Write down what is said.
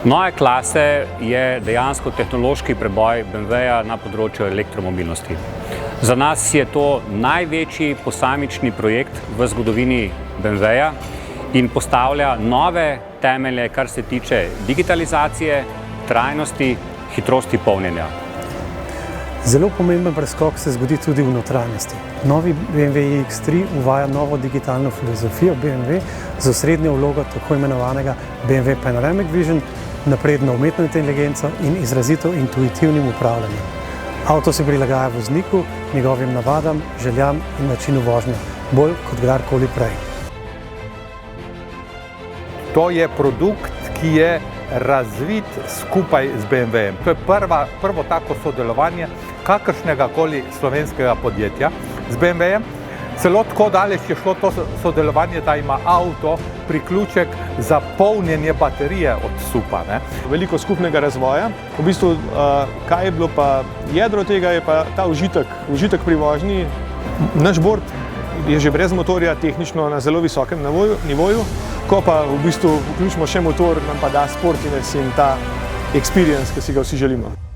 Nove klase je dejansko tehnološki preboj BMW-ja na področju elektromobilnosti. Za nas je to največji posamični projekt v zgodovini BMW-ja in postavlja nove temelje, kar se tiče digitalizacije, trajnosti, hitrosti polnjenja. Zelo pomemben preskok se zgodi tudi v notranjosti. Novi BMW iX3 uvaja novo digitalno filozofijo BMW z osrednjo vlogo tako imenovanega BMW Panoramic Vision, napredno umetno inteligenco in izrazito intuitivnim upravljanjem. Avto se prilagaja vozniku, njegovim navadam, željam in načinu vožnje, bolj kot kdajkoli prej. To je produkt, ki je razvit skupaj z BMW-jem. To je prvo tako sodelovanje kakršnega koli slovenskega podjetja z BMW-jem. Celo tako daleč je šlo to sodelovanje, da ima avto priključek za polnjenje baterije od SUP-a. Veliko skupnega razvoja. V bistvu, kaj je bilo pa jedro tega, je pa ta užitek pri vožnji. Naš bord je že brez motorja tehnično na zelo visokem nivoju, ko pa v bistvu vključimo še motor, nam pa da sportiness in ta experience, ki si ga vsi želimo.